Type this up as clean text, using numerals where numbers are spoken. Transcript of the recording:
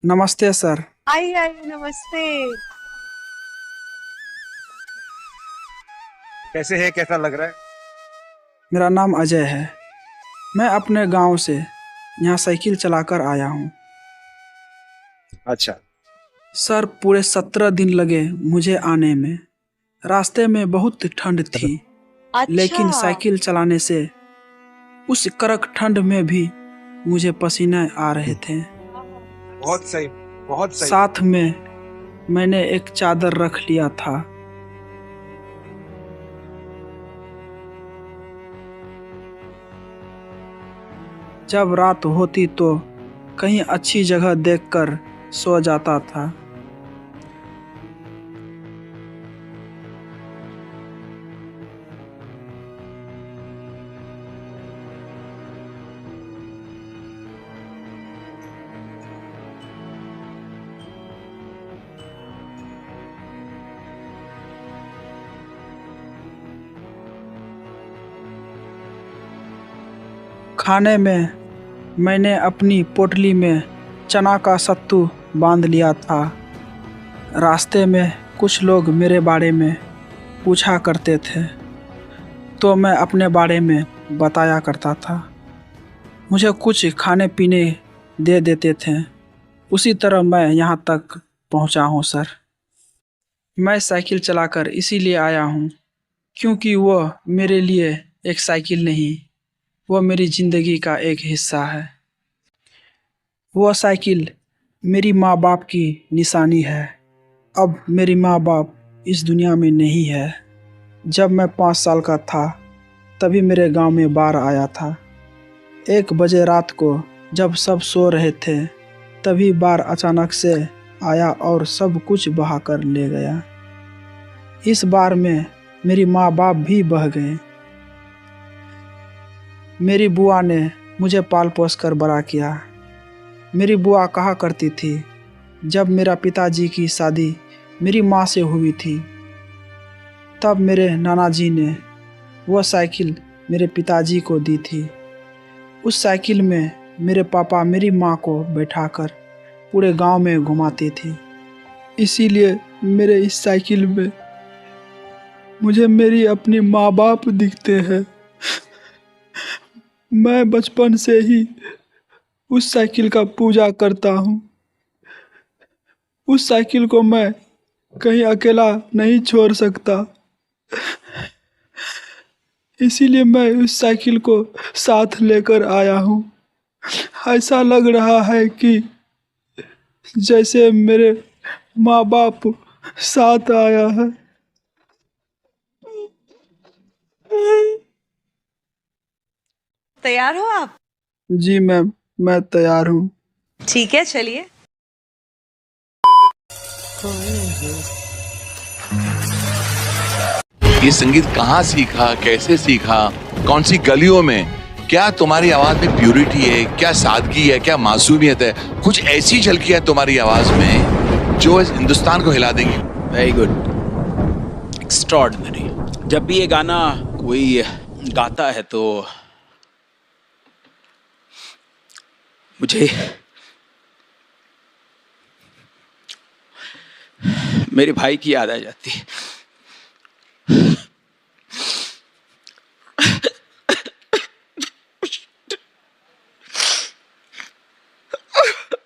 नमस्ते सर। आइए आइए, नमस्ते। कैसे है, कैसा लग रहा है? मेरा नाम अजय है। मैं अपने गांव से यहाँ साइकिल चलाकर आया हूँ। अच्छा। सर पूरे 17 दिन लगे मुझे आने में। रास्ते में बहुत ठंड थी, अच्छा। लेकिन साइकिल चलाने से उस कड़क ठंड में भी मुझे पसीने आ रहे थे। बहुत सही, बहुत सही। साथ में मैंने एक चादर रख लिया था। जब रात होती तो कहीं अच्छी जगह देखकर सो जाता था। खाने में मैंने अपनी पोटली में चना का सत्तू बांध लिया था। रास्ते में कुछ लोग मेरे बारे में पूछा करते थे, तो मैं अपने बारे में बताया करता था। मुझे कुछ खाने पीने दे देते थे। उसी तरह मैं यहाँ तक पहुँचा हूँ सर। मैं साइकिल चलाकर इसीलिए आया हूँ क्योंकि वह मेरे लिए एक साइकिल नहीं, वह मेरी ज़िंदगी का एक हिस्सा है। वह साइकिल मेरी माँ बाप की निशानी है। अब मेरी माँ बाप इस दुनिया में नहीं है। जब मैं 5 साल का था तभी मेरे गांव में बाढ़ आया था। 1 बजे रात को जब सब सो रहे थे तभी बाढ़ अचानक से आया और सब कुछ बहा कर ले गया। इस बाढ़ में मेरी माँ बाप भी बह गए। मेरी बुआ ने मुझे पाल पोस कर बड़ा किया। मेरी बुआ कहा करती थी, जब मेरा पिताजी की शादी मेरी माँ से हुई थी तब मेरे नाना जी ने वह साइकिल मेरे पिताजी को दी थी। उस साइकिल में मेरे पापा मेरी माँ को बैठाकर पूरे गांव में घुमाते थे। इसीलिए मेरे इस साइकिल में मुझे मेरी अपनी माँ बाप दिखते हैं। मैं बचपन से ही उस साइकिल का पूजा करता हूँ। उस साइकिल को मैं कहीं अकेला नहीं छोड़ सकता, इसीलिए मैं उस साइकिल को साथ लेकर आया हूँ। ऐसा लग रहा है कि जैसे मेरे माँ बाप साथ आया है। तैयार हो आप? जी मैम, मैं तैयार हूँ। ठीक है, चलिए। ये संगीत कहाँ सीखा, कैसे सीखा, कौन सी गलियों में? क्या तुम्हारी आवाज में प्यूरिटी है, क्या सादगी है, क्या मासूमियत है? कुछ ऐसी झलकी है तुम्हारी आवाज में जो इस हिंदुस्तान को हिला देंगी। Very good, extraordinary. जब भी ये गाना कोई गाता है तो मुझे मेरे भाई की याद आ जाती है।